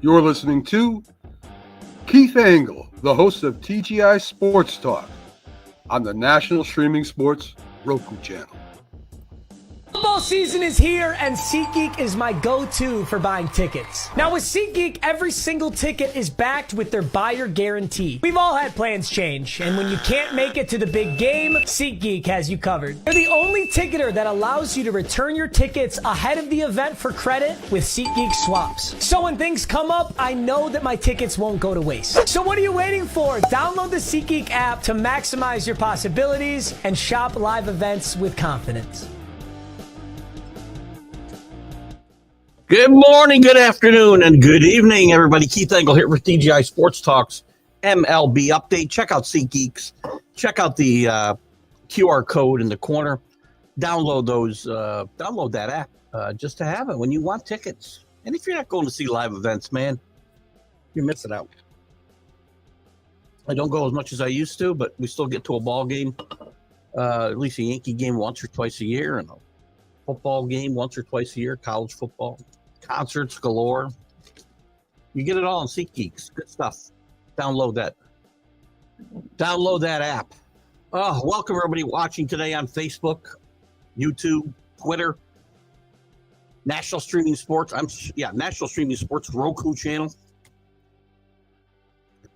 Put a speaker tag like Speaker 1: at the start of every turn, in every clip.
Speaker 1: You're listening to Keith Engle, the host of TGI Sports Talk on the National Streaming Sports Roku channel.
Speaker 2: Football season is here, and SeatGeek is my go-to for buying tickets. Now, with SeatGeek, every single ticket is backed with their buyer guarantee. We've all had plans change, and when you can't make it to the big game, SeatGeek has you covered. They're the only ticketer that allows you to return your tickets ahead of the event for credit with SeatGeek swaps. So when things come up, I know that my tickets won't go to waste. So what are you waiting for? Download the SeatGeek app to maximize your possibilities and shop live events with confidence.
Speaker 3: Good morning, good afternoon, and good evening, everybody. Keith Engle here with TGI Sports Talks MLB update. Check out SeatGeeks. Check out the QR code in the corner. Download that app just to have it when you want tickets. And if you're not going to see live events, man, you're missing out. I don't go as much as I used to, but we still get to a ball game, at least a Yankee game once or twice a year, and a football game once or twice a year, college football. Concerts galore. You get it all on SeatGeeks. Good stuff. Download that app. Welcome everybody watching today on Facebook, YouTube, Twitter, National Streaming Sports. National Streaming Sports Roku channel.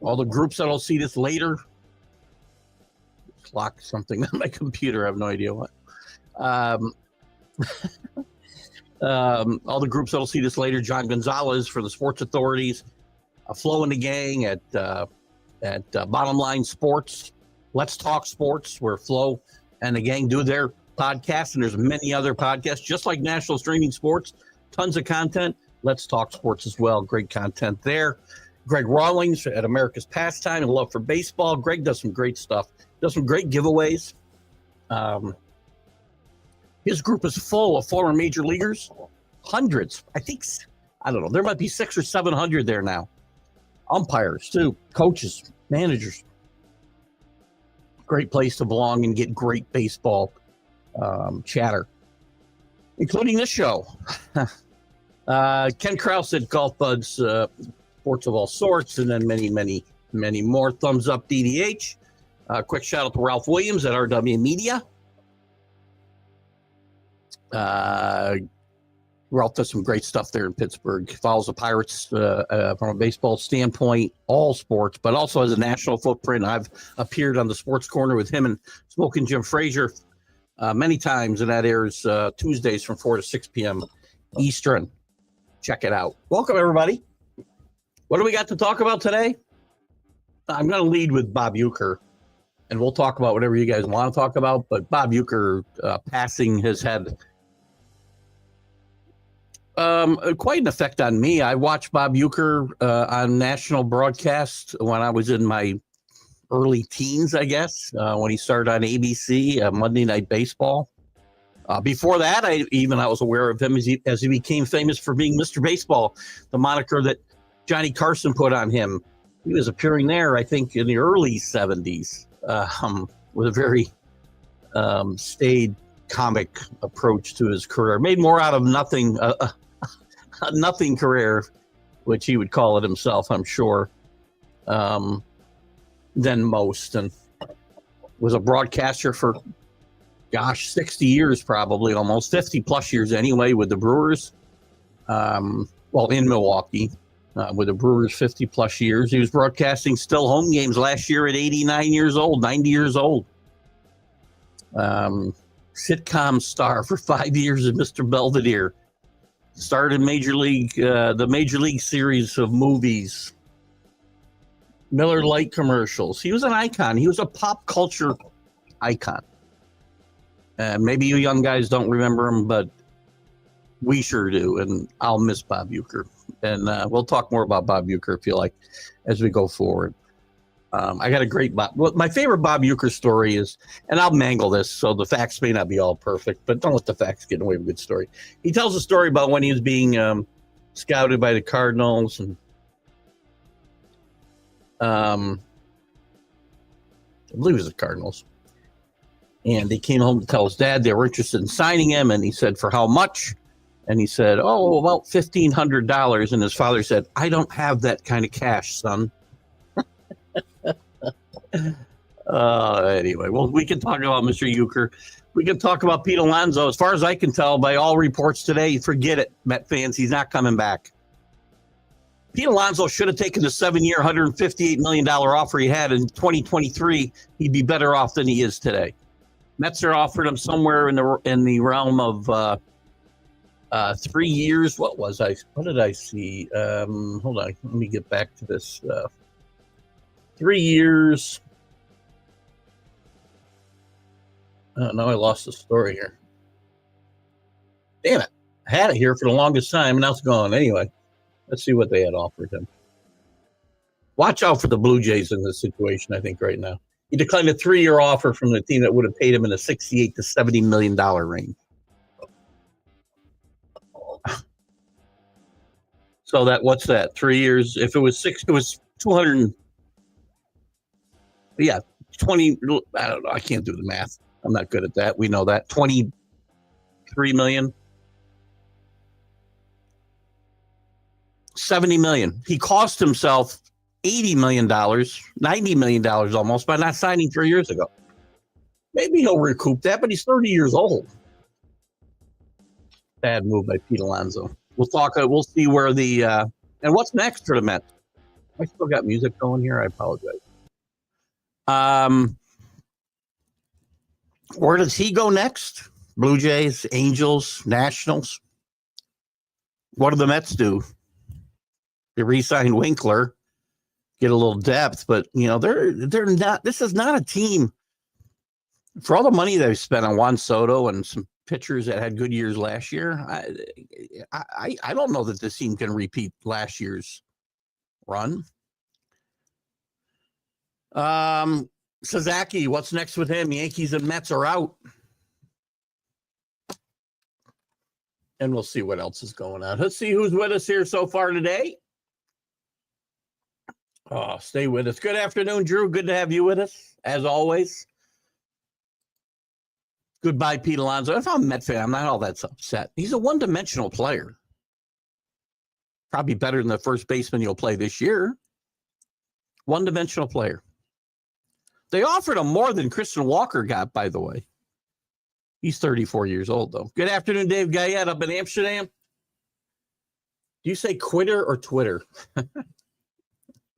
Speaker 3: All the groups that'll see this later. Lock something on my computer. I have no idea what. All the groups that'll see this later. John Gonzalez for the Sports Authorities, Flo and the gang at Bottom Line Sports, Let's Talk Sports, where Flo and the gang do their podcast, and there's many other podcasts, just like National Streaming Sports. Tons of content. Let's Talk Sports as well. Great content there. Greg Rawlings at America's Pastime and Love for Baseball. Greg does some great stuff. Does some great giveaways. His group is full of former major leaguers, hundreds. I don't know. There might be 600 or 700 there now. Umpires too, coaches, managers. Great place to belong and get great baseball chatter, including this show. Ken Krause at Golf Buds, sports of all sorts, and then many, many, many more. Thumbs up, DDH. Quick shout out to Ralph Williams at RW Media. Ralph does some great stuff there in Pittsburgh. Follows the Pirates from a baseball standpoint, all sports, but also has a national footprint. I've appeared on the Sports Corner with him and Smoking Jim Frazier many times, and that airs Tuesdays from 4 to 6 p.m. Eastern. Check it out. Welcome, everybody. What do we got to talk about today? I'm going to lead with Bob Uecker, and we'll talk about whatever you guys want to talk about, but Bob Uecker passing has had quite an effect on me. I watched Bob Uecker on national broadcast when I was in my early teens, I guess, when he started on ABC, Monday Night Baseball. Before that, I was aware of him as he became famous for being Mr. Baseball, the moniker that Johnny Carson put on him. He was appearing there, I think, in the early 70s with a very staid comic approach to his career. Made more out of nothing, a nothing career, which he would call it himself, I'm sure, than most. And was a broadcaster for, 60 years, probably almost 50 plus years anyway, with the Brewers. In Milwaukee, with the Brewers 50 plus years. He was broadcasting still home games last year at 89 years old, 90 years old. Sitcom star for 5 years of Mr. Belvedere. Started Major League, the Major League series of movies. Miller Lite commercials. He was an icon. He was a pop culture icon. Maybe you young guys don't remember him, but we sure do. And I'll miss Bob Uecker. And we'll talk more about Bob Uecker if you like as we go forward. I got a great my favorite Bob Uecker story is, and I'll mangle this, so the facts may not be all perfect, but don't let the facts get away with a good story. He tells a story about when he was being scouted by the Cardinals, and I believe it was the Cardinals. And they came home to tell his dad they were interested in signing him, and he said, for how much? And he said, "Oh, about $1,500." And his father said, "I don't have that kind of cash, son." Anyway, well, we can talk about Mr. Euchre. We can talk about Pete Alonso. As far as I can tell, by all reports today, forget it, Met fans. He's not coming back. Pete Alonso should have taken the 7-year, $158 million offer he had in 2023. He'd be better off than he is today. Mets are offered him somewhere in the realm of 3 years. What did I see? Hold on. Let me get back to this. 3 years. Oh, no, I lost the story here. Damn it. I had it here for the longest time, and now it's gone. Anyway, let's see what they had offered him. Watch out for the Blue Jays in this situation, I think, right now. He declined a 3-year offer from the team that would have paid him in the $68 to $70 million range. So what's that? 3 years. If it was 6, it was 200. Yeah, 20. I don't know. I can't do the math. I'm not good at that. We know that. 23 million. 70 million. He cost himself $80 million, $90 million almost by not signing 3 years ago. Maybe he'll recoup that, but he's 30 years old. Bad move by Pete Alonso. We'll talk. We'll see where the and what's next for the Mets. I still got music going here. I apologize. Where does he go next? Blue Jays, Angels, Nationals. What do the Mets do? They re-sign Winkler, get a little depth, but they're not. This is not a team. For all the money they've spent on Juan Soto and some pitchers that had good years last year, I don't know that this team can repeat last year's run. Sasaki, what's next with him? Yankees and Mets are out. And we'll see what else is going on. Let's see who's with us here so far today. Oh, stay with us. Good afternoon, Drew. Good to have you with us, as always. Goodbye, Pete Alonso. If I'm a Met fan, I'm not all that upset. He's a one-dimensional player. Probably better than the first baseman you'll play this year. One-dimensional player. They offered him more than Christian Walker got, by the way. He's 34 years old, though. Good afternoon, Dave Guyette up in Amsterdam. Do you say quitter or Twitter?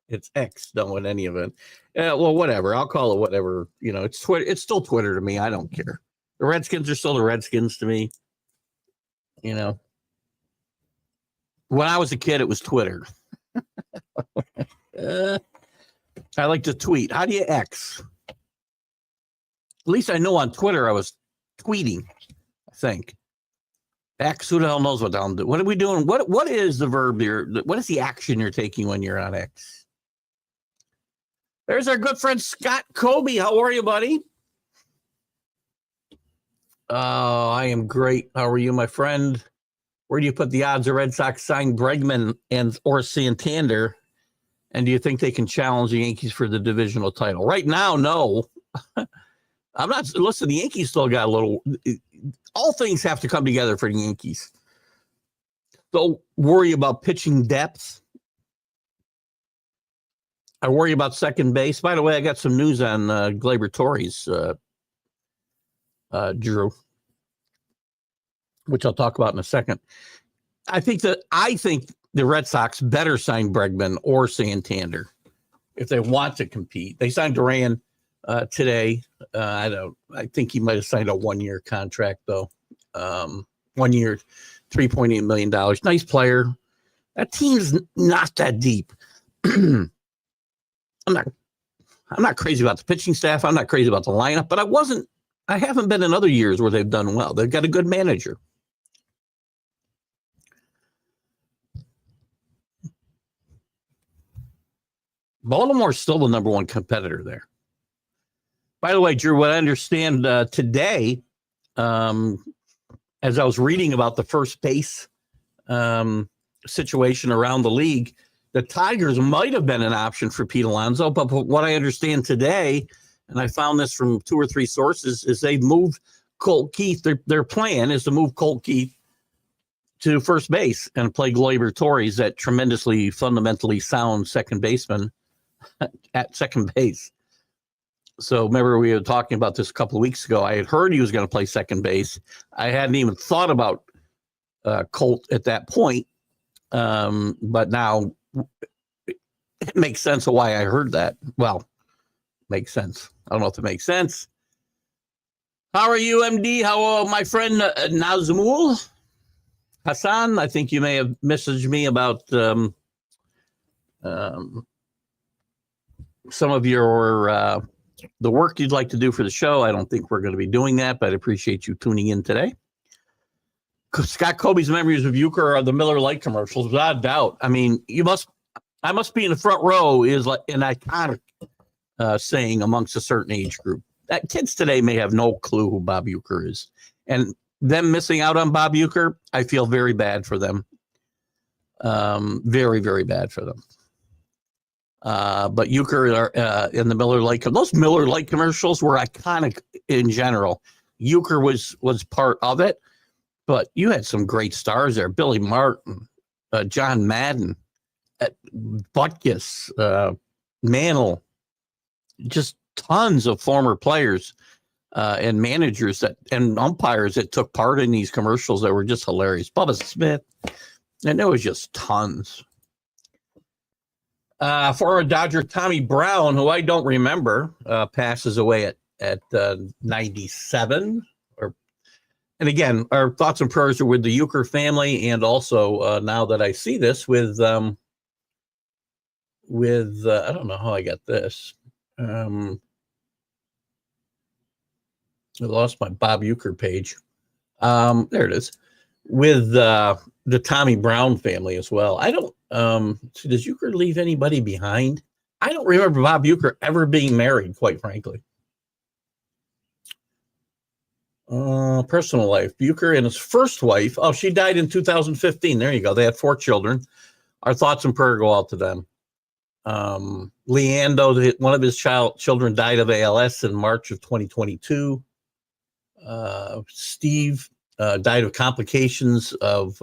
Speaker 3: It's X, don't want any of it. Well, whatever. I'll call it whatever. It's Twitter. It's still Twitter to me. I don't care. The Redskins are still the Redskins to me. When I was a kid, it was Twitter. I like to tweet. How do you X? At least I know on Twitter I was tweeting, I think. X, who the hell knows what I'm doing? What are we doing? What is the verb here? What is the action you're taking when you're on X? There's our good friend Scott Kobe. How are you, buddy? Oh, I am great. How are you, my friend? Where do you put the odds of Red Sox signing Bregman or Santander? And do you think they can challenge the Yankees for the divisional title? Right now, no. I'm not. Listen, the Yankees still got a little. All things have to come together for the Yankees. Don't worry about pitching depth. I worry about second base. By the way, I got some news on Gleyber Torres, Drew, which I'll talk about in a second. I think the Red Sox better sign Bregman or Santander if they want to compete. They signed Duran today. I think he might have signed a 1-year contract though. 1 year, $3.8 million. Nice player. That team's not that deep. I'm not crazy about the pitching staff. I'm not crazy about the lineup, but I haven't been in other years where they've done well. They've got a good manager. Baltimore's still the number one competitor there. By the way, Drew, what I understand today, as I was reading about the first base situation around the league, the Tigers might have been an option for Pete Alonso, but what I understand today, and I found this from 2 or 3 sources, is they've moved Colt Keith. Their plan is to move Colt Keith to first base and play Gleyber Torres, that tremendously fundamentally sound second baseman at second base. So remember, we were talking about this a couple of weeks ago. I had heard he was going to play second base. I hadn't even thought about Colt at that point. But now it makes sense of why I heard that. Well, makes sense. I don't know if it makes sense. How are you, MD? How my friend Nazmul Hassan? I think you may have messaged me about some of your the work you'd like to do for the show. I don't think we're going to be doing that, but I appreciate you tuning in today. Scott Kobe's memories of Euchre are the Miller Lite commercials, without a doubt. I mean, I must be in the front row is like an iconic saying amongst a certain age group. That kids today may have no clue who Bob Euchre is, and them missing out on Bob Euchre, I feel very bad for them. Very, very bad for them. But Euchre are in the Miller Lite. Those Miller Lite commercials were iconic in general. Euchre was part of it, but you had some great stars there: Billy Martin, John Madden, Butkus, Mantle, just tons of former players and managers and umpires that took part in these commercials that were just hilarious. Bubba Smith, and there was just tons. Former Dodger Tommy Brown, who I don't remember, passes away at 97. And again, our thoughts and prayers are with the Euchre family, and also now that I see this with I don't know how I got this. I lost my Bob Euchre page. There it is, with the Tommy Brown family as well. I don't. So does Euchre leave anybody behind? I don't remember Bob Euchre ever being married, quite frankly. Personal life. Euchre and his first wife. Oh, she died in 2015. There you go. They had 4 children. Our thoughts and prayer go out to them. Leando, one of his children, died of ALS in March of 2022. Steve died of complications of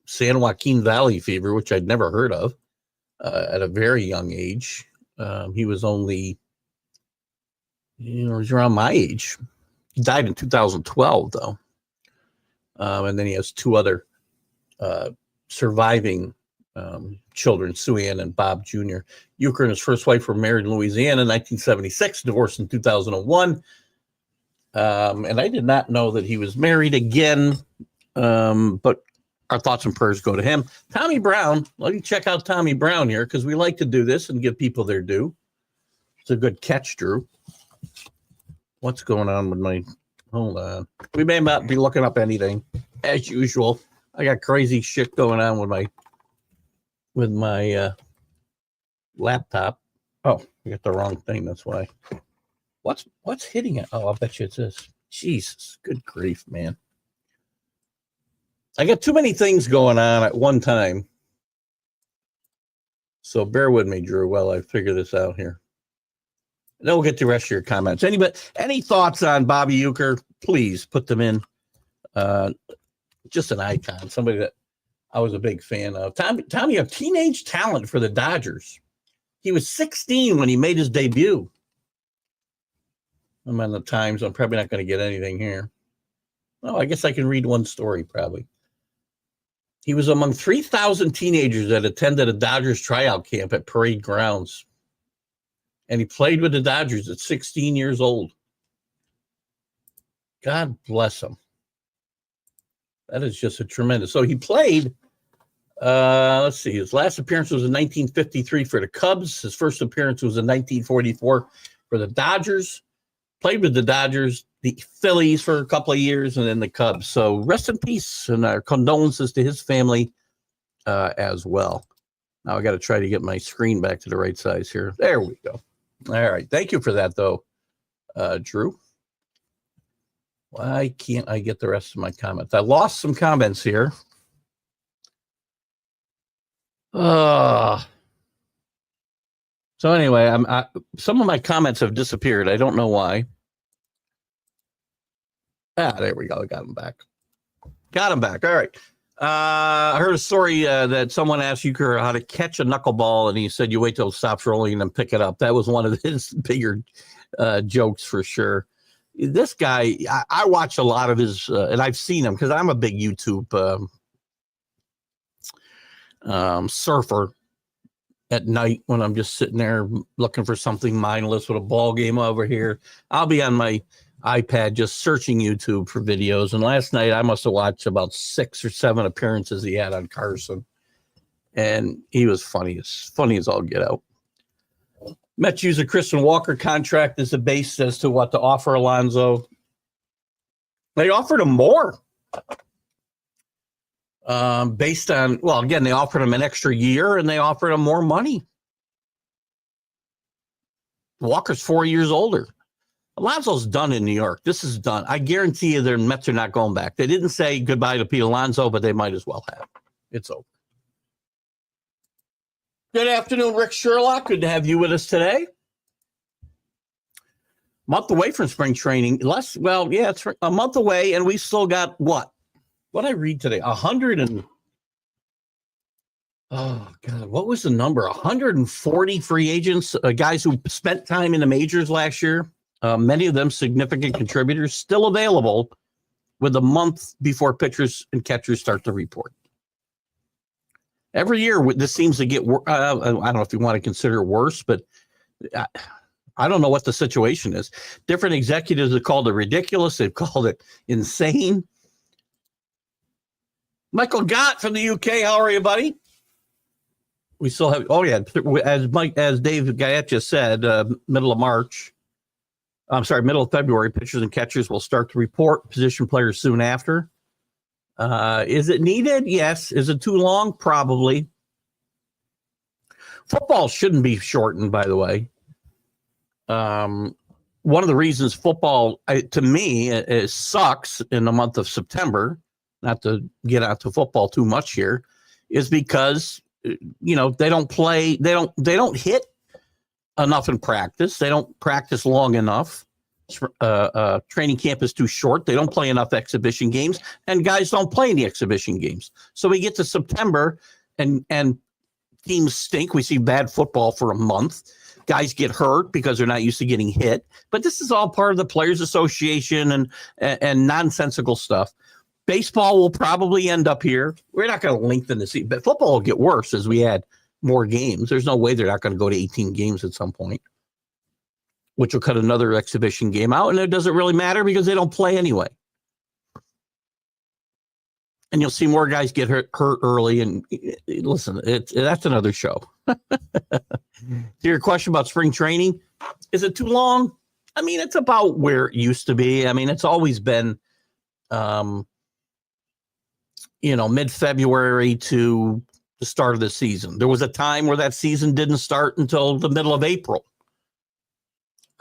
Speaker 3: San Joaquin Valley fever, which I'd never heard of, at a very young age. He was only, he was around my age. He died in 2012, though. And then he has 2 other surviving children, Sue Ann and Bob Jr. Euchre and his first wife were married in Louisiana in 1976, divorced in 2001. And I did not know that he was married again, but our thoughts and prayers go to him. Tommy Brown, let me check out Tommy Brown here, because we like to do this and give people their due. It's a good catch, Drew. What's going on with my, hold on. We may not be looking up anything, as usual. I got crazy shit going on with my laptop. Oh, I got the wrong thing, that's why. What's hitting it? Oh, I bet you it's this. Jesus, good grief, man. I got too many things going on at one time. So bear with me, Drew, while I figure this out here. And then we'll get to the rest of your comments. Any thoughts on Bobby Euchre, please put them in. Just an icon, somebody that I was a big fan of. Tommy, a teenage talent for the Dodgers. He was 16 when he made his debut. I'm on the Times. I'm probably not going to get anything here. Oh, I guess I can read one story, probably. He was among 3,000 teenagers that attended a Dodgers tryout camp at Parade Grounds. And he played with the Dodgers at 16 years old. God bless him. That is just a tremendous. So he played, let's see, his last appearance was in 1953 for the Cubs. His first appearance was in 1944 for the Dodgers. Played with the Dodgers, the Phillies for a couple of years, and then the Cubs. So rest in peace, and our condolences to his family as well. Now I got to try to get my screen back to the right size here. There we go. All right. Thank you for that, though, Drew. Why can't I get the rest of my comments? I lost some comments here. So anyway, some of my comments have disappeared. I don't know why. There we go. I got them back. Got him back. All right. I heard a story that someone asked Euchre how to catch a knuckleball, and he said you wait till it stops rolling and then pick it up. That was one of his bigger jokes for sure. This guy, I watch a lot of his, and I've seen him because I'm a big YouTube surfer at night when I'm just sitting there looking for something mindless with a ball game over here. I'll be on my iPad just searching YouTube for videos. And last night I must have watched about 6 or 7 appearances he had on Carson. And he was funny as all get out. Mets use a Christian Walker contract as a base as to what to offer Alonso. They offered him more. Based on, well, again, they offered him an extra year and they offered him more money. Walker's 4 years older. Alonso's done in New York. This is done. I guarantee you their Mets are not going back. They didn't say goodbye to Pete Alonso, but they might as well have. It's over. Good afternoon, Rick Sherlock. Good to have you with us today. Month away from spring training. It's a month away, and we still got what? What did I read today? 100 and oh God, what was the number? 140 free agents, guys who spent time in the majors last year. Many of them significant contributors, still available with a month before pitchers and catchers start to report. Every year, this seems to get I don't know if you want to consider it worse, but I don't know what the situation is. Different executives have called it ridiculous. They've called it insane. Michael Gott from the UK. How are you, buddy? We still have, as Dave Guyette just said, middle of February, pitchers and catchers will start to report position players soon after. Is it needed? Yes. Is it too long? Probably. Football shouldn't be shortened, by the way. One of the reasons football, to me, it sucks in the month of September, not to get out to football too much here, is because, they don't play, they don't hit enough in practice. They don't practice long enough. Training camp is too short. They don't play enough exhibition games, and guys don't play in the exhibition games. So we get to September and teams stink. We see bad football for a month. Guys get hurt because they're not used to getting hit. But this is all part of the Players Association and nonsensical stuff. Baseball will probably end up here. We're not going to lengthen the season, but football will get worse as we add more games. There's no way they're not going to go to 18 games at some point, which will cut another exhibition game out. And it doesn't really matter because they don't play anyway. And you'll see more guys get hurt early. And listen, that's another show. To your question about spring training, is it too long? I mean, it's about where it used to be. I mean, it's always been, mid-February to the start of the season. There was a time where that season didn't start until the middle of April.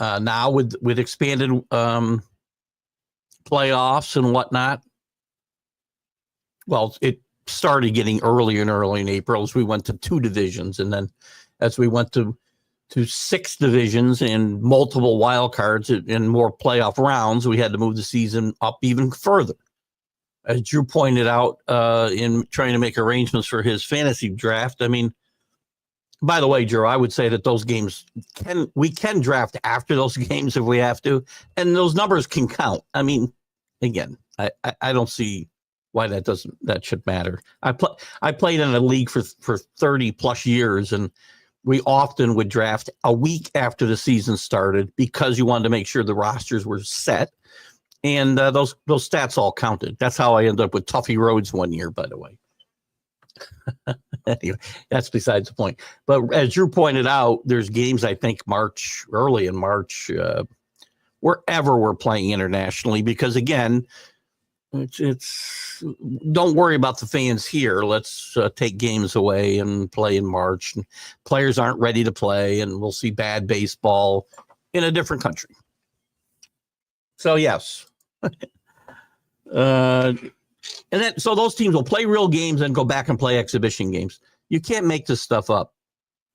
Speaker 3: Now with expanded playoffs and whatnot, well, it started getting earlier and early in April as we went to 2 divisions, and then as we went to 6 divisions and multiple wild cards and more playoff rounds, we had to move the season up even further. As Drew pointed out in trying to make arrangements for his fantasy draft, I mean, by the way, Drew, I would say that those games we can draft after those games if we have to, and those numbers can count. I mean, again, I don't see why that should matter. I played in a league for 30 plus years, and we often would draft a week after the season started because you wanted to make sure the rosters were set, and those stats all counted. That's how I ended up with Tuffy Rhodes one year, by the way. Anyway, that's besides the point. But as Drew pointed out, there's games, I think, early in March, wherever we're playing internationally, because again, it's don't worry about the fans here. Let's take games away and play in March. And players aren't ready to play, and we'll see bad baseball in a different country. So yes. And then, so those teams will play real games and go back and play exhibition games. You can't make this stuff up.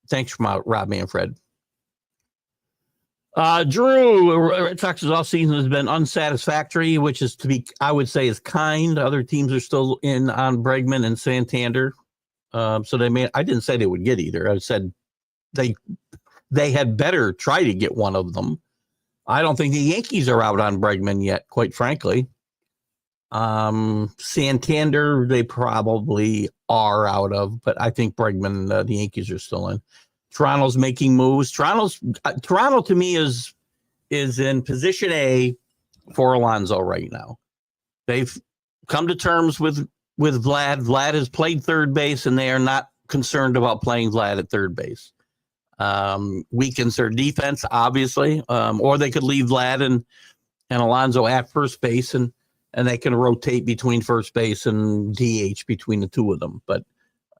Speaker 3: Thanks from Rob Manfred. Drew, Red Sox's offseason has been unsatisfactory, which is I would say, is kind. Other teams are still in on Bregman and Santander. So I didn't say they would get either. I said they had better try to get one of them. I don't think the Yankees are out on Bregman yet, quite frankly. Santander, they probably are out of, but I think Bregman, the Yankees are still in. Toronto's making moves. Toronto to me is in position A for Alonso right now. They've come to terms with Vlad. Vlad has played third base, and they are not concerned about playing Vlad at third base. Weakens their defense, obviously, or they could leave Vlad and Alonso at first base, and they can rotate between first base and DH between the two of them. But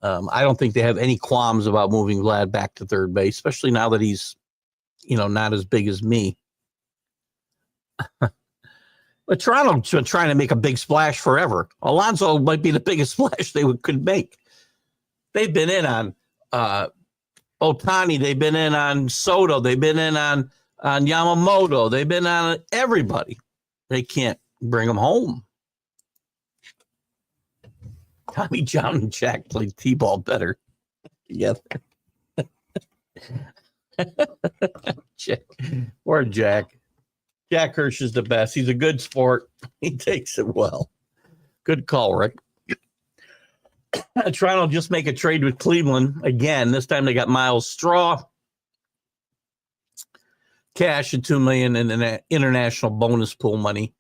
Speaker 3: I don't think they have any qualms about moving Vlad back to third base, especially now that he's, not as big as me. But Toronto's been trying to make a big splash forever. Alonso might be the biggest splash they could make. They've been in on Ohtani. They've been in on Soto. They've been in on Yamamoto. They've been on everybody. They can't bring them home. Tommy John and Jack played T-ball better together. Jack, poor Jack. Jack Hirsch is the best. He's a good sport. He takes it well. Good call, Rick. Toronto just make a trade with Cleveland again. This time they got Miles Straw, cash, and $2 million in an international bonus pool money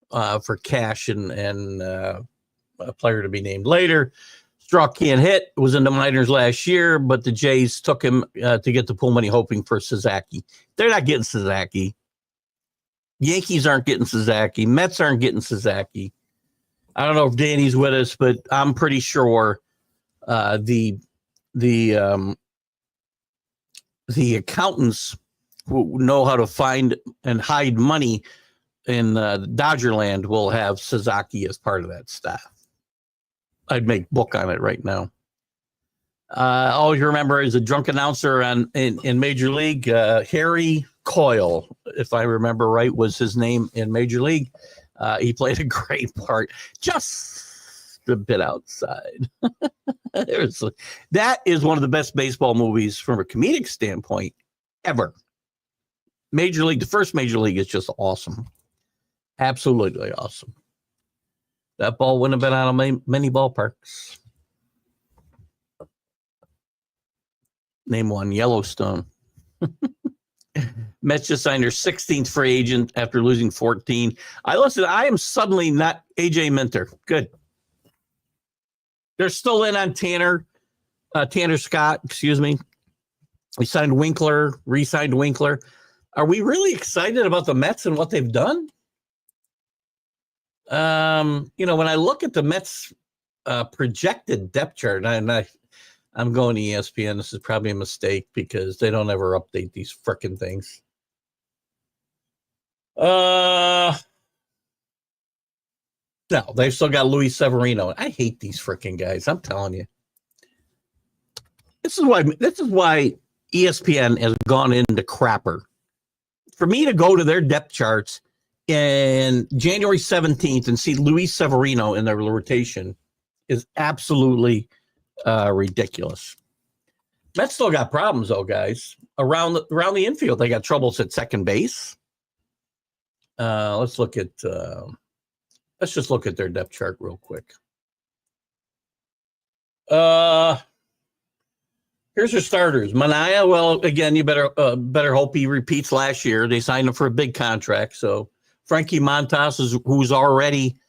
Speaker 3: for cash and a player to be named later. Straw can't hit. Was in the minors last year, but the Jays took him to get the pool money, hoping for Sasaki. They're not getting Sasaki. Yankees aren't getting Sasaki. Mets aren't getting Sasaki. I don't know if Danny's with us, but I'm pretty sure the accountants who know how to find and hide money in Dodgerland will have Sasaki as part of that staff. I'd make book on it right now. Always remember, as a drunk announcer in Major League, Harry Coyle, if I remember right, was his name in Major League. He played a great part, just a bit outside. That is one of the best baseball movies from a comedic standpoint ever. Major League, the first Major League is just awesome. Absolutely awesome. That ball wouldn't have been out of many ballparks. Name one, Yellowstone. Mets just signed their 16th free agent after losing 14. I am suddenly not AJ Minter. Good. They're still in on Tanner Scott, excuse me. We signed Winkler, re-signed Winkler. Are we really excited about the Mets and what they've done? When I look at the Mets projected depth chart, I'm going to ESPN. This is probably a mistake because they don't ever update these frickin' things. No, they've still got Luis Severino. I hate these frickin' guys. I'm telling you. This is why ESPN has gone into crapper. For me to go to their depth charts in January 17th and see Luis Severino in their rotation is absolutely ridiculous. Mets still got problems, though, guys. Around the infield, they got troubles at second base. Let's just look at their depth chart real quick. Here's your starters. Manaea, well, again, you better hope he repeats last year. They signed him for a big contract. So Frankie Montas, who's already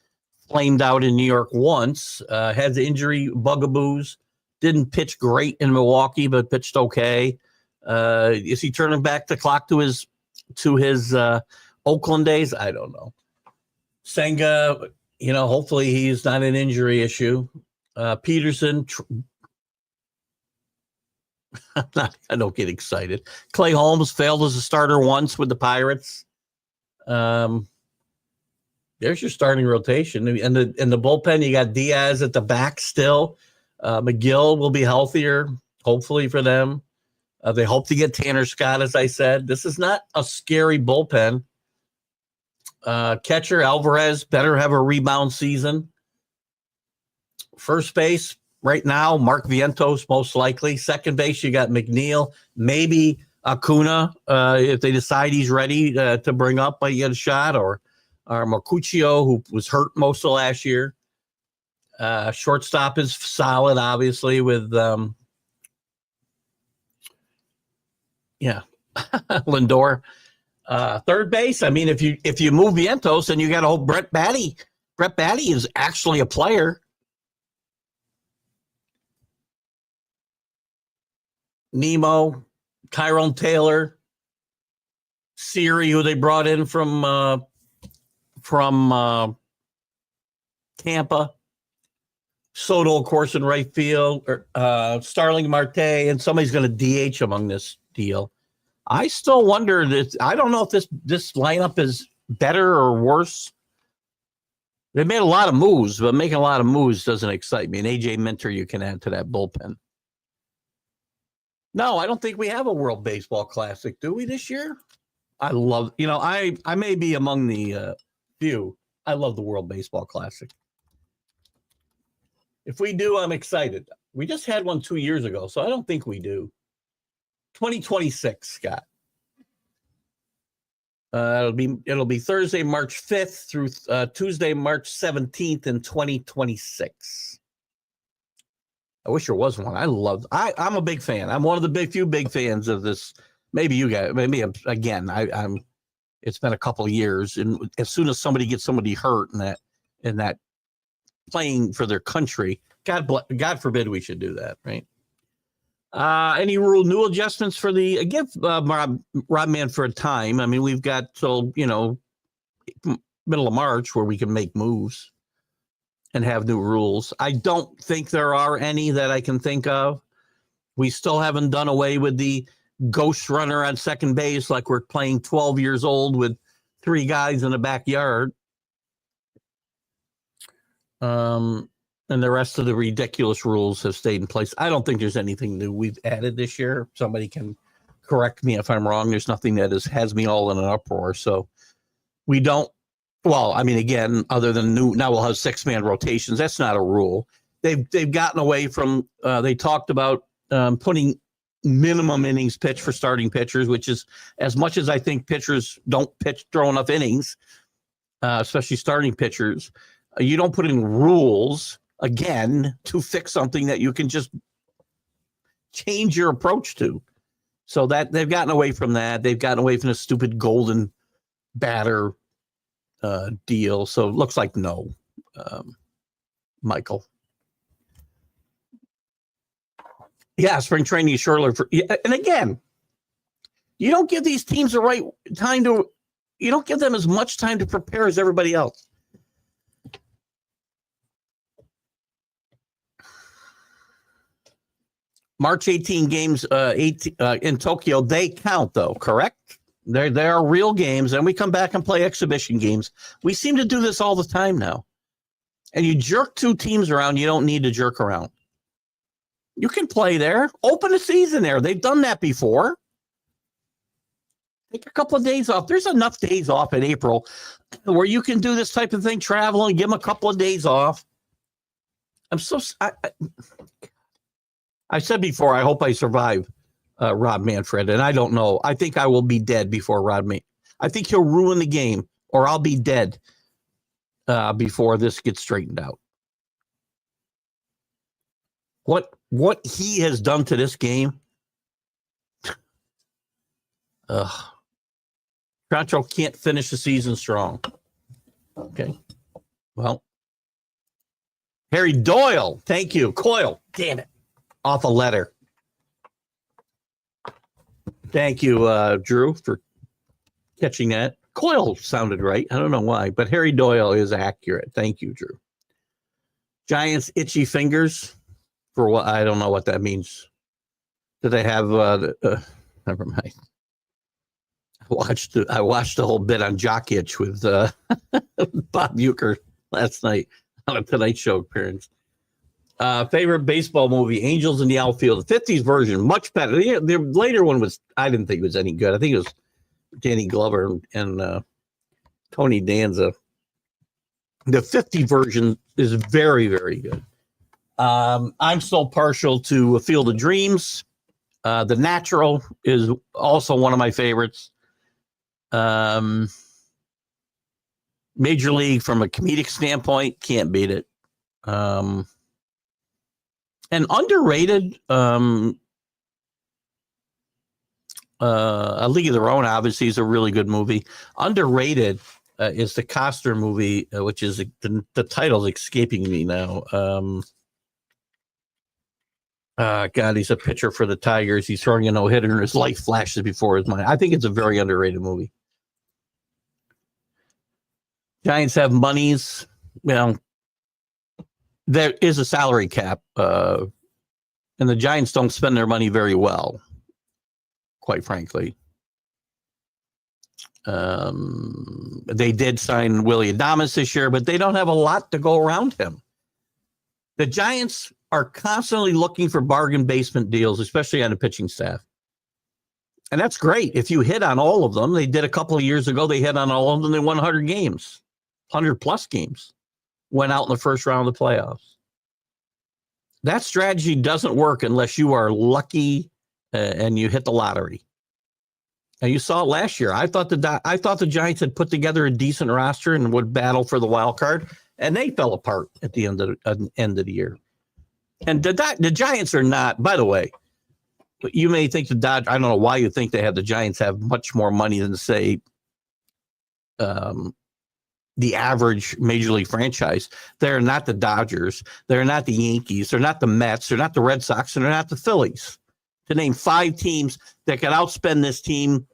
Speaker 3: flamed out in New York once, had the injury bugaboos, didn't pitch great in Milwaukee, but pitched okay. Is he turning back the clock to his Oakland days? I don't know. Senga, hopefully he's not an injury issue. Peterson, I don't get excited. Clay Holmes failed as a starter once with the Pirates. There's your starting rotation. And the bullpen, you got Diaz at the back still. McGill will be healthier, hopefully, for them. They hope to get Tanner Scott, as I said. This is not a scary bullpen. Catcher Alvarez better have a rebound season. First base right now, Mark Vientos most likely. Second base, you got McNeil, maybe Acuna if they decide he's ready to bring up, but you get a shot, or Mercutio, who was hurt most of last year. Shortstop is solid, obviously, with Lindor. Third base, I mean, if you move Vientos, then you got to hope Brett Batty. Brett Batty is actually a player. Nemo, Tyrone Taylor, Siri, who they brought in from Tampa, Soto, of course, in right field, Starling Marte, and somebody's going to DH among this deal. I still wonder that I don't know if this lineup is better or worse. They made a lot of moves, but making a lot of moves doesn't excite me. And AJ Minter, you can add to that bullpen. No, I don't think we have a World Baseball Classic, do we, this year? I love, I may be among the few. I love the World Baseball Classic. If we do, I'm excited. We just had one 2 years ago, so I don't think we do. 2026, Scott. It'll be Thursday, March 5th through Tuesday, March 17th in 2026. I wish there was one. I'm a big fan. I'm one of the few big fans of this. Maybe you guys, again, I'm it's been a couple of years. And as soon as somebody gets somebody hurt in that playing for their country, God forbid we should do that. Right. Any new adjustments for give Rob Manfred time. I mean, we've got till, middle of March where we can make moves and have new rules. I don't think there are any that I can think of. We still haven't done away with the ghost runner on second base like we're playing 12 years old with 3 guys in the backyard. And the rest of the ridiculous rules have stayed in place. I don't think there's anything new we've added this year. Somebody can correct me if I'm wrong. There's nothing that has me all in an uproar. So we don't. Well, I mean, again, other than now we'll have 6-man rotations. That's not a rule. They've gotten away from. They talked about putting minimum innings pitch for starting pitchers, which is as much as I think pitchers don't throw enough innings, especially starting pitchers. You don't put in rules again to fix something that you can just change your approach to. So that they've gotten away from that. They've gotten away from the stupid golden batter deal. So it looks like no, Michael. Yeah, spring training is shorter. And again, you don't give these teams the right time you don't give them as much time to prepare as everybody else. March 18 games in Tokyo, they count though, correct? They are real games, and we come back and play exhibition games. We seem to do this all the time now. And you jerk 2 teams around, you don't need to jerk around. You can play there. Open a season there. They've done that before. Take a couple of days off. There's enough days off in April where you can do this type of thing, travel and give them a couple of days off. I said before, I hope I survive Rob Manfred, and I don't know. I think I will be dead before Rob Manfred. I think he'll ruin the game, or I'll be dead before this gets straightened out. What he has done to this game, Trancho can't finish the season strong. Okay, well, Harry Doyle, thank you. Coyle, damn it, off a letter. Thank you, Drew, for catching that. Coyle sounded right. I don't know why, but Harry Doyle is accurate. Thank you, Drew. Giants itchy fingers for what? I don't know what that means. Do they have? Never mind. I watched the whole bit on Jock Itch with Bob Uecker last night on a Tonight Show appearance. Favorite baseball movie, Angels in the Outfield. The 50s version, much better. The later one I didn't think it was any good. I think it was Danny Glover and Tony Danza. The 50 version is very, very good. I'm still partial to A Field of Dreams. The Natural is also one of my favorites. Major League, from a comedic standpoint, can't beat it. And underrated, A League of Their Own, obviously, is a really good movie. Underrated is the Costner movie, which is the title's escaping me now. God, he's a pitcher for the Tigers. He's throwing a no-hitter, and his life flashes before his mind. I think it's a very underrated movie. Giants have monies. Well, there is a salary cap, and the Giants don't spend their money very well, quite frankly. They did sign Willie Adames this year, but they don't have a lot to go around him. The Giants are constantly looking for bargain basement deals, especially on the pitching staff. And that's great if you hit on all of them. They did a couple of years ago. They hit on all of them. They won 100 games, 100-plus games, went out in the first round of the playoffs. That strategy doesn't work unless you are lucky and you hit the lottery. And you saw it last year. I thought the Giants had put together a decent roster and would battle for the wild card, and they fell apart at the end of the year. And the Giants are not, by the way, you may think I don't know why you think the Giants have much more money than, say, the average Major League franchise. They're not the Dodgers. They're not the Yankees. They're not the Mets. They're not the Red Sox. And they're not the Phillies. To name 5 teams that could outspend this team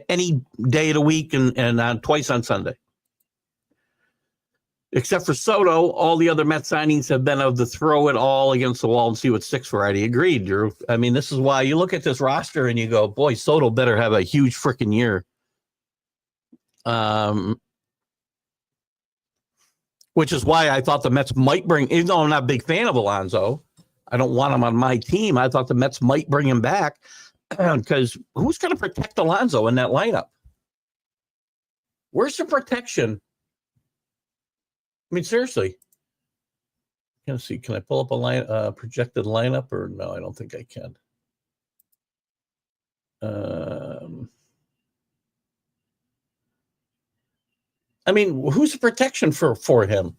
Speaker 3: any day of the week and twice on Sunday. Except for Soto, all the other Met signings have been of the throw it all against the wall and see what sticks variety. Agreed, Drew. I mean, this is why you look at this roster and you go, boy, Soto better have a huge freaking year. Which is why I thought the Mets might bring, even though I'm not a big fan of Alonso, I don't want him on my team. I thought the Mets might bring him back because who's going to protect Alonso in that lineup? Where's the protection? I mean, seriously. Let's see. Can I pull up a projected lineup or no? I don't think I can. I mean, who's the protection for him?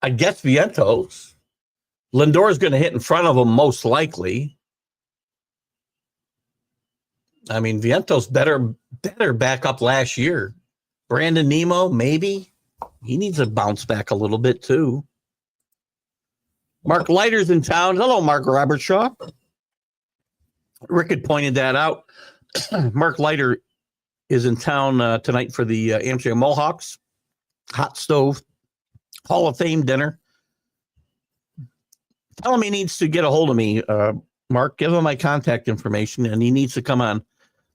Speaker 3: I guess Vientos. Lindor is going to hit in front of him most likely. I mean, Vientos better back up last year. Brandon Nimmo, maybe. He needs to bounce back a little bit too. Mark Leiter's in town. Hello, Mark Robertshaw. Rick had pointed that out. Mark Leiter is in town tonight for the Amsterdam Mohawks Hot Stove Hall of Fame dinner. Tell him he needs to get a hold of me, Mark. Give him my contact information, and he needs to come on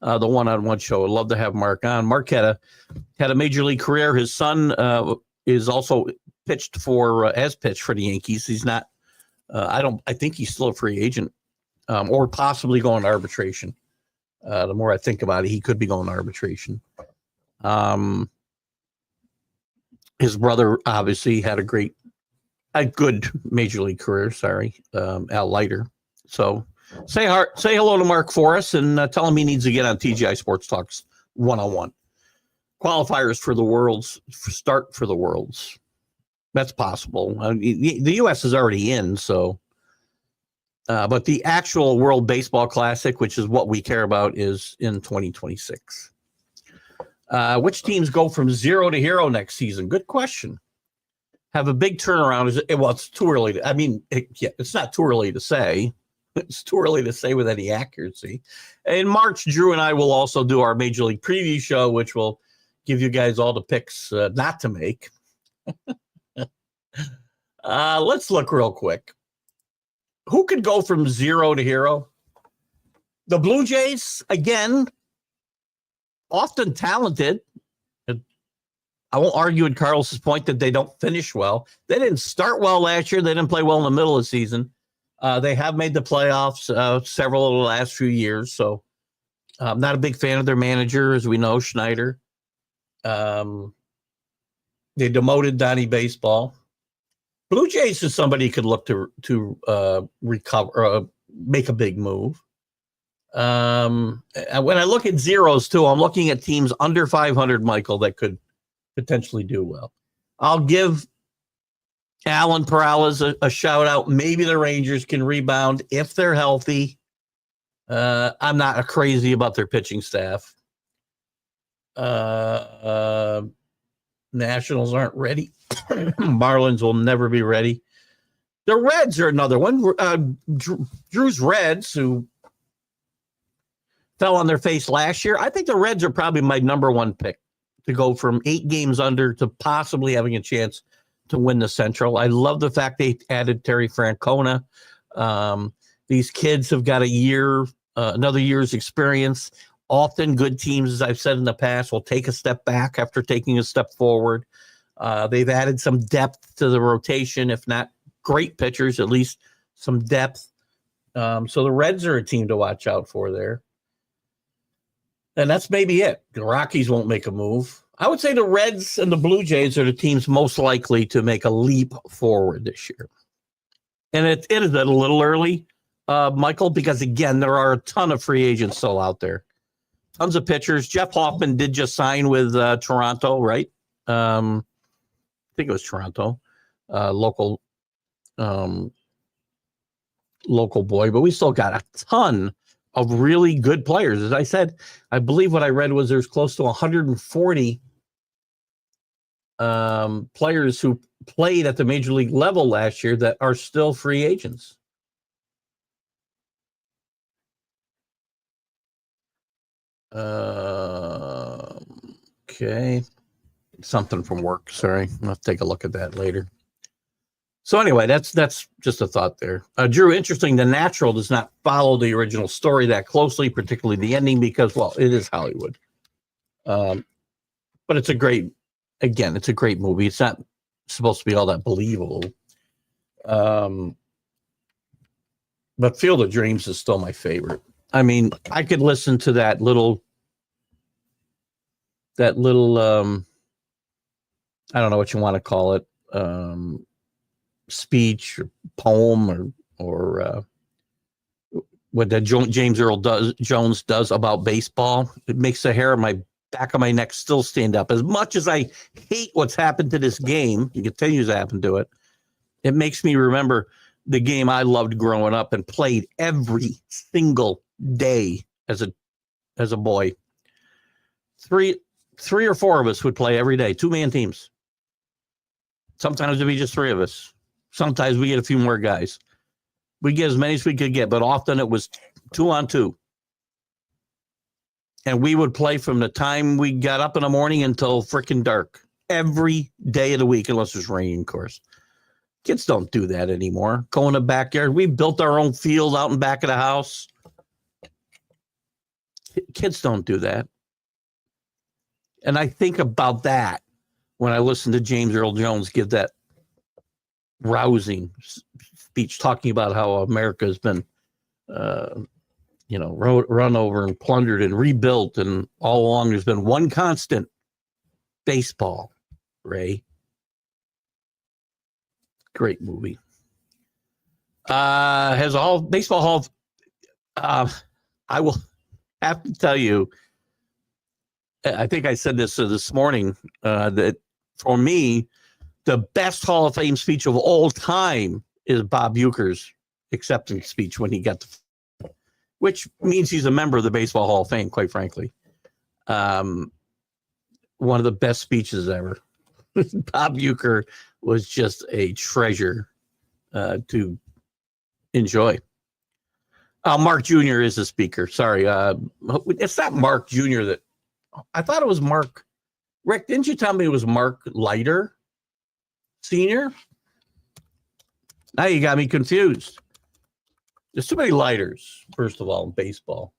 Speaker 3: the one-on-one show. I'd love to have Mark on. Mark had a major league career. His son is also has pitched for the Yankees. He's not. I think he's still a free agent, or possibly going to arbitration. The more I think about it, he could be going to arbitration. His brother obviously had a good major league career. Sorry, Al Leiter. So say hello to Mark for us and tell him he needs to get on TGI Sports Talks 101. Qualifiers for the Worlds, start for the Worlds. That's possible. The U.S. is already in, so. But the actual World Baseball Classic, which is what we care about, is in 2026. Which teams go from 0 to hero next season? Good question. Have a big turnaround. Well, it's too early. It's not too early to say. It's too early to say with any accuracy. In March, Drew and I will also do our Major League Preview show, which will give you guys all the picks not to make. Let's look real quick. Who could go from 0 to hero? The Blue Jays, again, often talented. I won't argue with Carlos's point that they don't finish well. They didn't start well last year. They didn't play well in the middle of the season. They have made the playoffs several of the last few years. So I'm not a big fan of their manager, as we know, Schneider. They demoted Donnie Baseball. Blue Jays is somebody you could look to recover, make a big move. And when I look at zeros too, I'm looking at teams under 500, Michael, that could potentially do well. I'll give Alan Perales a shout out. Maybe the Rangers can rebound if they're healthy. I'm not crazy about their pitching staff. Nationals aren't ready. Marlins will never be ready. The Reds are another one. Drew's Reds, who fell on their face last year. I think the Reds are probably my number one pick to go from 8 games under to possibly having a chance to win the Central. I love the fact they added Terry Francona. These kids have got another year's experience. Often good teams, as I've said in the past, will take a step back after taking a step forward. They've added some depth to the rotation, if not great pitchers, at least some depth. So the Reds are a team to watch out for there. And that's maybe it. The Rockies won't make a move. I would say the Reds and the Blue Jays are the teams most likely to make a leap forward this year. And it is a little early, Michael, because, again, there are a ton of free agents still out there. Tons of pitchers. Jeff Hoffman did just sign with Toronto, right? I think it was Toronto, local boy. But we still got a ton of really good players. As I said, I believe what I read was there's close to 140 players who played at the major league level last year that are still free agents. Okay. Something from work. Sorry. I'll have to take a look at that later. So anyway, that's just a thought there. Drew, interesting. The Natural does not follow the original story that closely, particularly the ending, because, well, it is Hollywood. But it's a great movie. It's not supposed to be all that believable. But Field of Dreams is still my favorite. I mean, I could listen to that little I don't know what you want to call it, speech or poem or what that James Earl Jones does about baseball. It makes the hair on my back of my neck still stand up. As much as I hate what's happened to this game, it continues to happen to it. It makes me remember the game I loved growing up and played every single day as a boy. Three or four of us would play every day, 2-man teams. Sometimes it'd be just 3 of us. Sometimes we get a few more guys. We get as many as we could get, but often it was 2-on-2. And we would play from the time we got up in the morning until freaking dark every day of the week, unless it's raining, of course. Kids don't do that anymore. Go in the backyard. We built our own field out in back of the house. Kids don't do that. And I think about that when I listen to James Earl Jones give that rousing speech talking about how America has been, run over and plundered and rebuilt. And all along there's been one constant: baseball, Ray. Great movie. Has all baseball hall. I will have to tell you, I think I said this morning, that for me, the best Hall of Fame speech of all time is Bob Uecker's acceptance speech when he got which means he's a member of the Baseball Hall of Fame, quite frankly. One of the best speeches ever. Bob Uecker was just a treasure to enjoy. Mark Jr. is the speaker. Sorry. It's not Mark Jr. that I thought it was Mark. Rick, didn't you tell me it was Mark Leiter Sr.? Now you got me confused. There's too many Leiters, first of all, in baseball.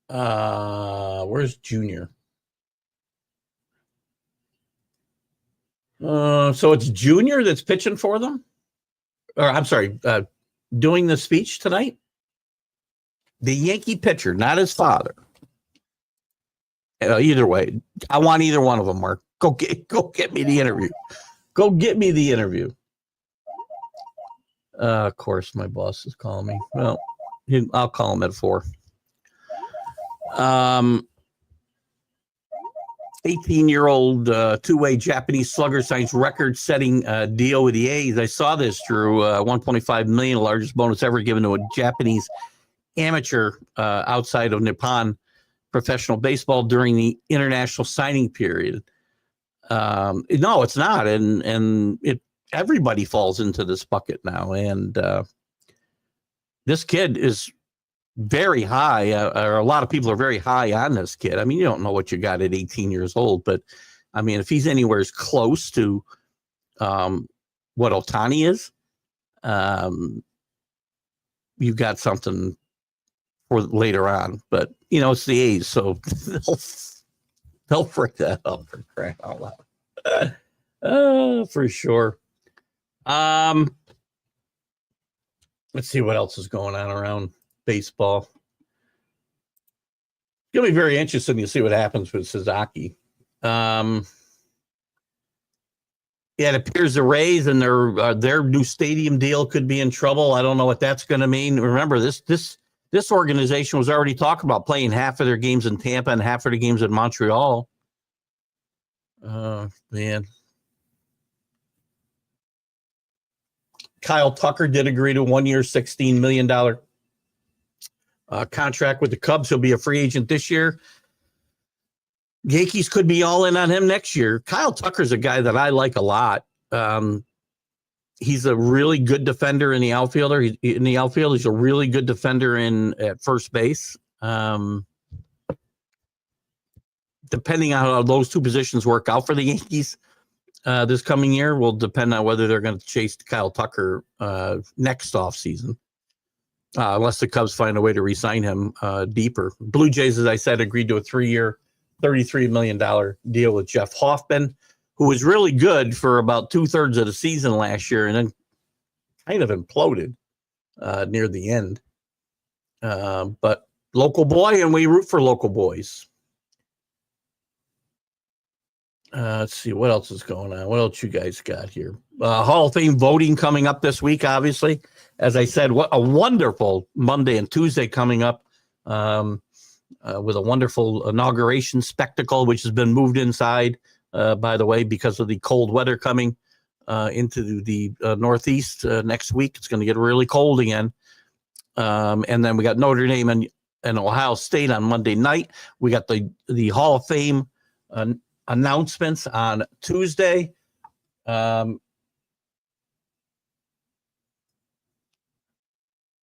Speaker 3: Where's Junior? So it's Junior that's pitching for them? Or I'm sorry, doing the speech tonight? The Yankee pitcher, not his father. Either way, I want either one of them, Mark. Go get me the interview. Go get me the interview. Of course, my boss is calling me. Well, I'll call him at 4. 18-year-old two-way Japanese slugger signs record-setting deal with the A's. I saw this, Drew. $1.5 million, the largest bonus ever given to a Japanese amateur outside of Nippon professional baseball during the international signing period. No, it's not, and everybody falls into this bucket now. And this kid is very high, or a lot of people are very high on this kid. I mean, you don't know what you got at 18 years old, but I mean, if he's anywhere as close to what Ohtani is, you've got something for later on. But you know, it's the A's, so they'll freak that up for crying out loud. For sure. Let's see what else is going on around baseball. It's gonna be very interesting to see what happens with Suzuki. Yeah, it appears the Rays and their new stadium deal could be in trouble. I don't know what that's going to mean. Remember, this organization was already talking about playing half of their games in Tampa and half of the games in Montreal. Man. Kyle Tucker did agree to a 1-year, $16 million contract with the Cubs. He'll be a free agent this year. Yankees could be all in on him next year. Kyle Tucker's a guy that I like a lot. He's a really good defender in the outfielder. He's a really good defender at first base. Depending on how those two positions work out for the Yankees this coming year will depend on whether they're going to chase Kyle Tucker next offseason. Unless the Cubs find a way to re-sign him deeper. Blue Jays, as I said, agreed to a 3-year, $33 million deal with Jeff Hoffman, who was really good for about 2/3 of the season last year and then kind of imploded near the end. But local boy, and we root for local boys. Let's see what else is going on. What else you guys got here? Hall of Fame voting coming up this week, obviously. As I said, what a wonderful Monday and Tuesday coming up with a wonderful inauguration spectacle, which has been moved inside, by the way, because of the cold weather coming into the Northeast next week. It's going to get really cold again. And then we got Notre Dame and Ohio State on Monday night. We got the Hall of Fame announcements on Tuesday.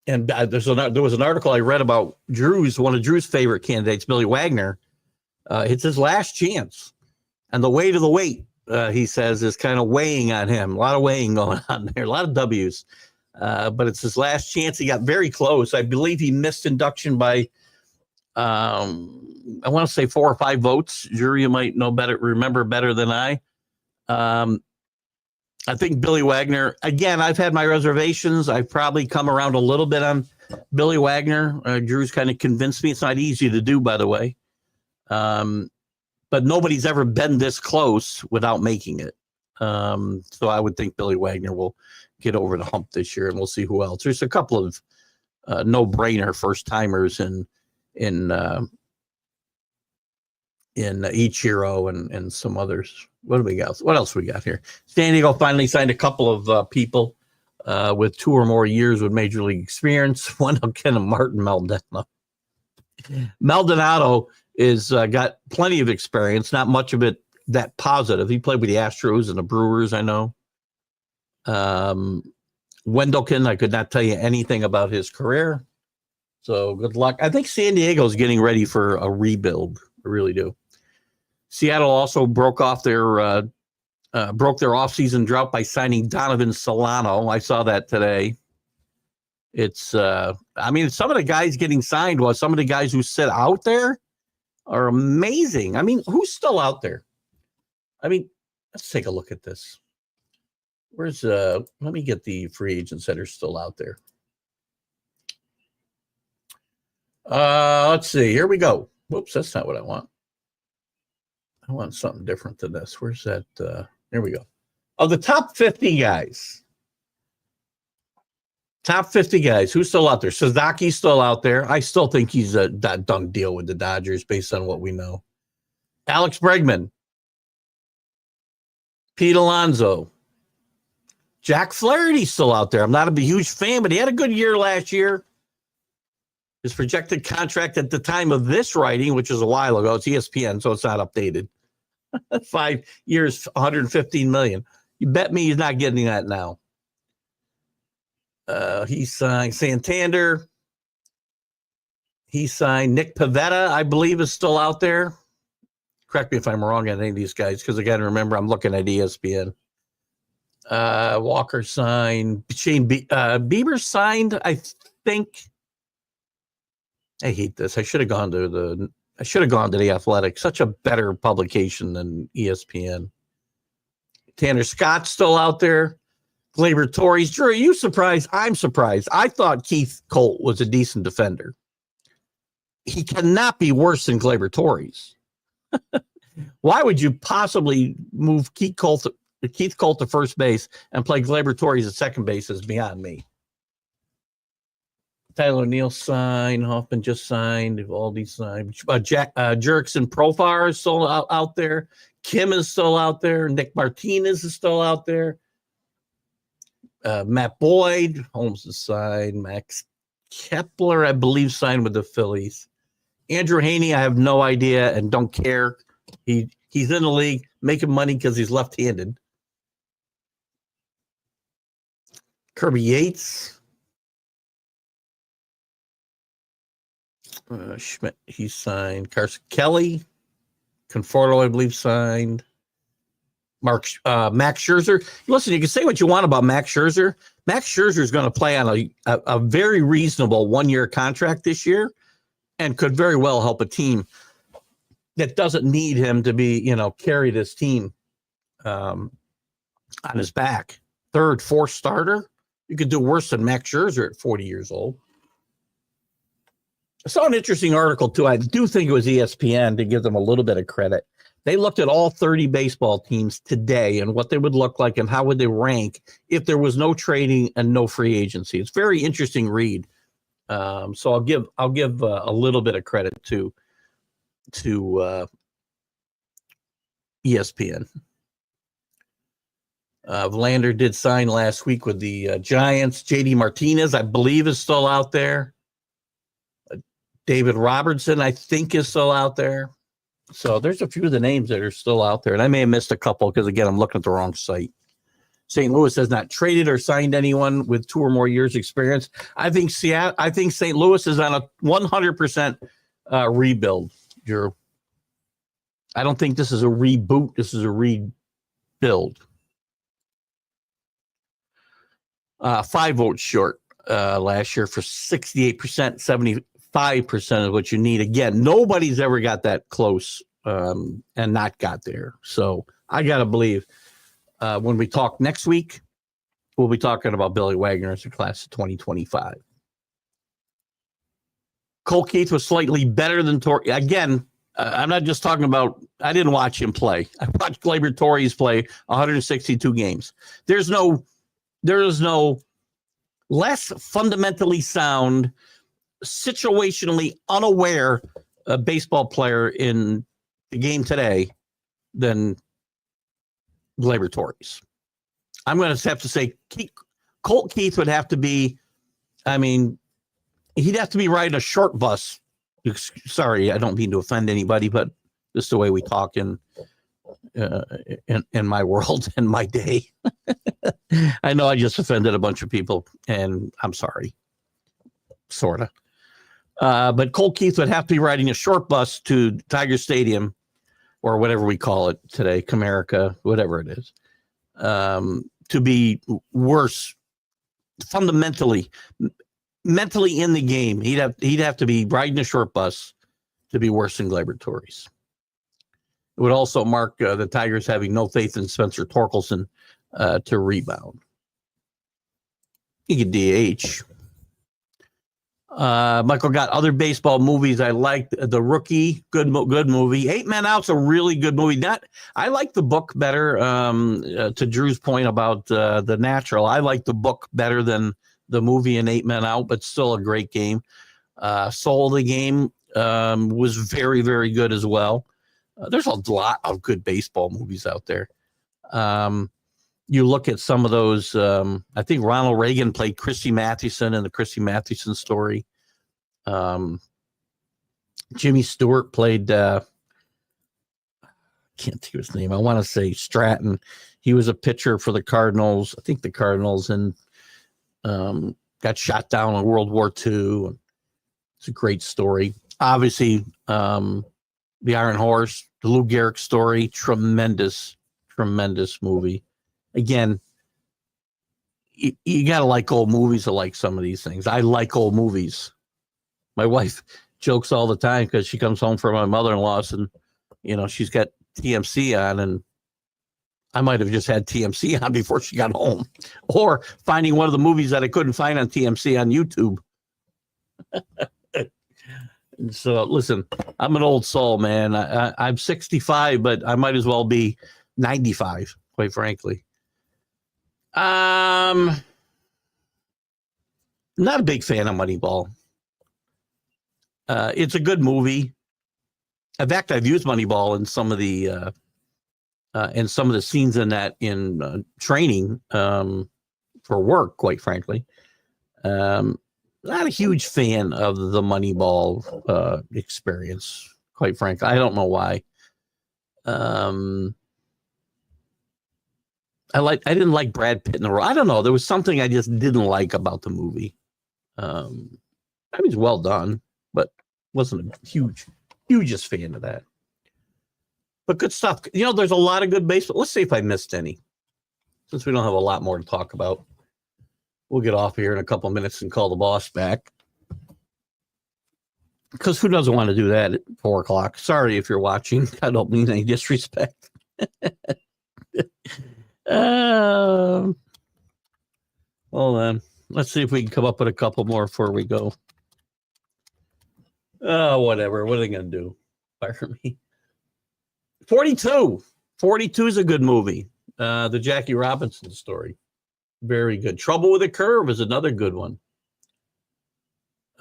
Speaker 3: And there was an article I read about one of Drew's favorite candidates, Billy Wagner. It's his last chance. And the weight of the weight, he says, is kind of weighing on him. A lot of weighing going on there, a lot of W's. But it's his last chance. He got very close. I believe he missed induction by, I want to say 4 or 5 votes. Drew, you might remember better than I. I think Billy Wagner, again, I've had my reservations. I've probably come around a little bit on Billy Wagner. Drew's kind of convinced me. It's not easy to do, by the way. But nobody's ever been this close without making it. So I would think Billy Wagner will get over the hump this year, and we'll see who else. There's a couple of no-brainer first-timers in Ichiro and some others. What do we got? What else we got here? San Diego finally signed a couple of people with 2 or more years with major league experience. Wendell Ken and Martin Maldonado. Maldonado is got plenty of experience, not much of it that positive. He played with the Astros and the Brewers, I know. Wendelken, I could not tell you anything about his career. So good luck. I think San Diego is getting ready for a rebuild. I really do. Seattle also broke their offseason drought by signing Donovan Solano. I saw that today. It's some of the guys getting signed some of the guys who sit out there are amazing. I mean, who's still out there? I mean, Let's take a look at this. Where's let me get the free agents that are still out there. Let's see. Here we go. Whoops, that's not what I want. I want something different than this. Where's that? Here we go. Of the top 50 guys. Top 50 guys. Who's still out there? Suzuki's still out there. I still think he's a done deal with the Dodgers based on what we know. Alex Bregman. Pete Alonso. Jack Flaherty's still out there. I'm not a huge fan, but he had a good year last year. His projected contract at the time of this writing, which is a while ago, it's ESPN, so it's not updated. 5 years, $115 million. You bet me he's not getting that now. He signed Santander. He signed Nick Pivetta, I believe, is still out there. Correct me if I'm wrong on any of these guys, because again, remember, I'm looking at ESPN. Walker signed. Shane Bieber signed, I think. I hate this. I should have gone to the Athletic. Such a better publication than ESPN. Tanner Scott's still out there. Gleyber Torres. Drew, are you surprised? I'm surprised. I thought Keith Colt was a decent defender. He cannot be worse than Gleyber Torres. Why would you possibly move Keith Colt to first base and play Gleyber Torres at second base is beyond me. Tyler O'Neill signed. Hoffman just signed. Evaldi signed. Jurickson Profar is still out there. Kim is still out there. Nick Martinez is still out there. Matt Boyd. Holmes is signed. Max Kepler, I believe, signed with the Phillies. Andrew Haney, I have no idea and don't care. He's in the league making money because he's left-handed. Kirby Yates. Schmidt, he signed. Carson Kelly. Conforto, I believe, signed. Max Scherzer. Listen, you can say what you want about Max Scherzer. Max Scherzer is going to play on a very reasonable one-year contract this year and could very well help a team that doesn't need him to be, carry this team on his back. Third, fourth starter. You could do worse than Max Scherzer at 40 years old. I saw an interesting article, too. I do think it was ESPN, to give them a little bit of credit. They looked at all 30 baseball teams today and what they would look like and how would they rank if there was no trading and no free agency. It's a very interesting read. So I'll give a little bit of credit to ESPN. Verlander did sign last week with the Giants. JD Martinez, I believe, is still out there. David Robertson, I think, is still out there. So there's a few of the names that are still out there. And I may have missed a couple because, again, I'm looking at the wrong site. St. Louis has not traded or signed anyone with 2 or more years experience. I think St. Louis is on a 100% rebuild, Drew. I don't think this is a reboot. This is a rebuild. 5 votes short last year for 68%, 75% of what you need. Again, nobody's ever got that close and not got there. So I got to believe when we talk next week, we'll be talking about Billy Wagner as a class of 2025. Cole Keith was slightly better than Torres. Again, I'm not just talking about, I didn't watch him play. I watched Gleyber Torres play 162 games. There is no less fundamentally sound, situationally unaware baseball player in the game today than Gleyber Torres. I'm going to have to say Colt Keith would have to be, he'd have to be riding a short bus. Sorry, I don't mean to offend anybody, but this is the way we talk in my world and my day. I know I just offended a bunch of people, and I'm sorry. Sort of. But Colt Keith would have to be riding a short bus to Tiger Stadium, or whatever we call it today, Comerica, whatever it is, to be worse fundamentally, mentally in the game. He'd have to be riding a short bus to be worse than Gleyber Torres. It would also mark the Tigers having no faith in Spencer Torkelson to rebound. He could DH. Michael got other baseball movies I liked. The Rookie, good movie. 8 Men Out's a really good movie. I like the book better. To Drew's point about The Natural, I like the book better than the movie in 8 Men Out, but still a great game. Soul of the Game was very, very good as well. There's a lot of good baseball movies out there. You look at some of those. I think Ronald Reagan played Christy Mathewson in the Christy Mathewson Story. Jimmy Stewart played, can't think of his name. I want to say Stratton. He was a pitcher for the Cardinals. I think the Cardinals, and got shot down in World War II. It's a great story. Obviously, The Iron Horse, the Lou Gehrig Story, tremendous movie. Again, you got to like old movies to like some of these things. I like old movies. My wife jokes all the time because she comes home from my mother-in-law's and, she's got TMC on, and I might have just had TMC on before she got home, or finding one of the movies that I couldn't find on TMC on YouTube. So listen, I'm an old soul, man. I'm 65, but I might as well be 95, quite frankly. Not a big fan of Moneyball. It's a good movie. In fact, I've used Moneyball in some of the scenes in training for work, quite frankly. Not a huge fan of the Moneyball experience, quite frankly. I don't know why. I didn't like Brad Pitt in the role. I don't know. There was something I just didn't like about the movie. I mean, it's well done, but wasn't a hugest fan of that. But good stuff. There's a lot of good baseball. Let's see if I missed any. Since we don't have a lot more to talk about, we'll get off here in a couple minutes and call the boss back. Because who doesn't want to do that at 4 o'clock? Sorry if you're watching. I don't mean any disrespect. Hold on. Let's see if we can come up with a couple more before we go. Whatever. What are they going to do? Fire me. 42. 42 is a good movie. The Jackie Robinson story. Very good. Trouble with a Curve is another good one.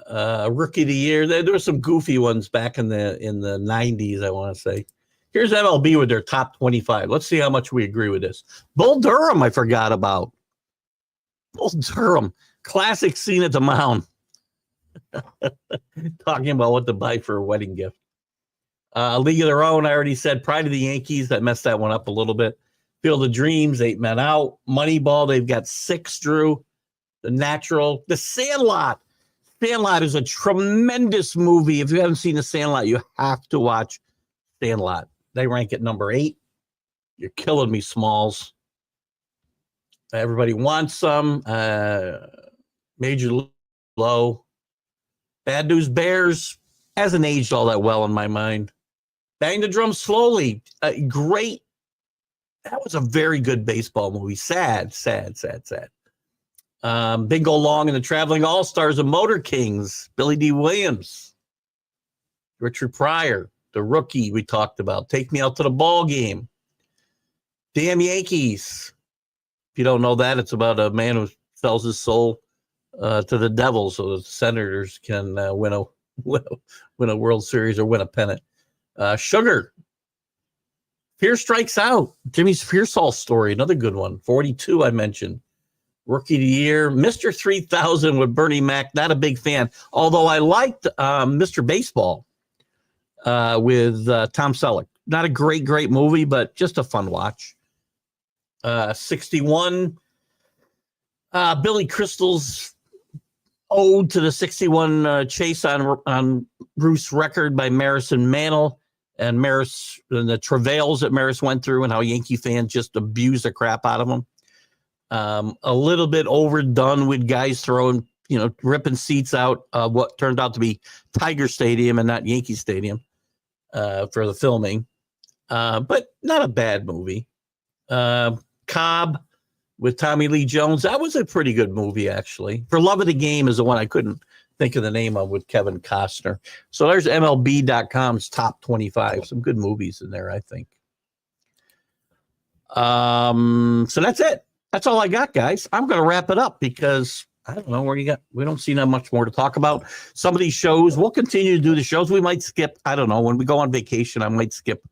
Speaker 3: Rookie of the Year. There were some goofy ones back in the 90s, I want to say. Here's MLB with their top 25. Let's see how much we agree with this. Bull Durham, I forgot about. Bull Durham. Classic scene at the mound. Talking about what to buy for a wedding gift. League of Their Own, I already said. Pride of the Yankees, that messed that one up a little bit. Field of Dreams, 8 Men Out. Moneyball, they've got 6, Drew. The Natural. The Sandlot. Sandlot is a tremendous movie. If you haven't seen The Sandlot, you have to watch Sandlot. They rank at number 8. You're killing me, Smalls. Everybody Wants Some. Major Low. Bad News Bears hasn't aged all that well in my mind. Bang the Drum Slowly. Great. That was a very good baseball movie. Sad. Bingo Long and the Traveling All-Stars of Motor Kings. Billy D. Williams. Richard Pryor. The Rookie we talked about. Take Me Out to the Ball Game. Damn Yankees. If you don't know that, it's about a man who sells his soul to the devil so the Senators can win a World Series or win a pennant. Sugar. Fear Strikes Out. Jimmy's Pearsall story. Another good one. 42 I mentioned. Rookie of the Year. Mr. 3000 with Bernie Mac. Not a big fan. Although I liked Mr. Baseball with Tom Selleck. Not a great movie, but just a fun watch. 61. Billy Crystal's ode to the 61 chase on Bruce record by Maris and Mantle. And Maris, and the travails that Maris went through and how Yankee fans just abused the crap out of him. A little bit overdone with guys throwing, ripping seats out what turned out to be Tiger Stadium and not Yankee Stadium for the filming. but not a bad movie. Cobb with Tommy Lee Jones. That was a pretty good movie, actually. For Love of the Game is the one I couldn't think of the name of, with Kevin Costner. So there's MLB.com's top 25. Some good movies in there, I think. So that's it. That's all I got, guys. I'm going to wrap it up because I don't know where you got. We don't see that much more to talk about. Some of these shows, we'll continue to do the shows. We might skip. I don't know. When we go on vacation, I might skip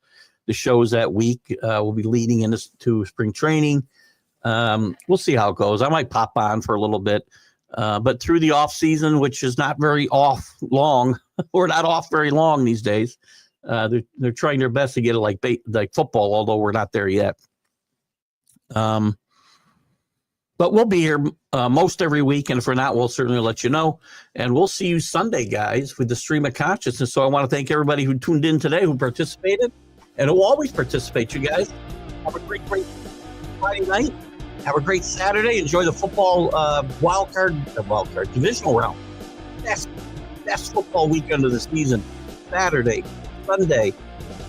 Speaker 3: the shows that week. We'll be leading into spring training. We'll see how it goes. I might pop on for a little bit. But through the off season, which is not very off long, we're not off very long these days. They're trying their best to get it like football, although we're not there yet. But we'll be here most every week, and if we're not, we'll certainly let you know. And we'll see you Sunday, guys, with the Stream of Consciousness. So I want to thank everybody who tuned in today, who participated, and who always participate. You guys have a great Friday night. Have a great Saturday. Enjoy the football wild card divisional round. Best football weekend of the season. Saturday, Sunday,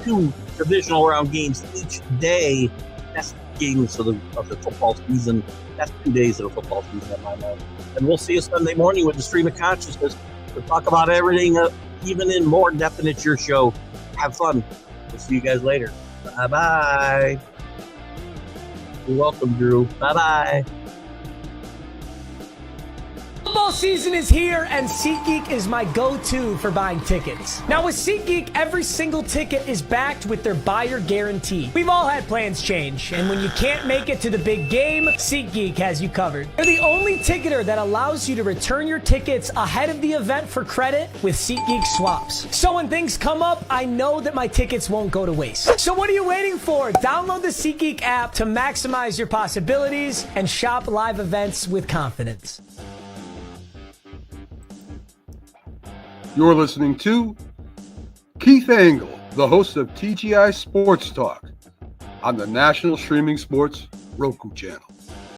Speaker 3: 2 divisional round games each day. Best games of the football season. That's 2 days of the football season in my mind. And we'll see you Sunday morning with the Stream of Consciousness. We'll talk about everything, even in more depth than it's your show. Have fun. We'll see you guys later. Bye-bye. You're welcome, Drew. Bye-bye.
Speaker 2: Football season is here, and SeatGeek is my go-to for buying tickets. Now with SeatGeek, every single ticket is backed with their buyer guarantee. We've all had plans change, and when you can't make it to the big game, SeatGeek has you covered. They're the only ticketer that allows you to return your tickets ahead of the event for credit with SeatGeek swaps. So when things come up, I know that my tickets won't go to waste. So what are you waiting for? Download the SeatGeek app to maximize your possibilities and shop live events with confidence.
Speaker 1: You're listening to Keith Engle, the host of TGI Sports Talk on the National Streaming Sports Roku channel.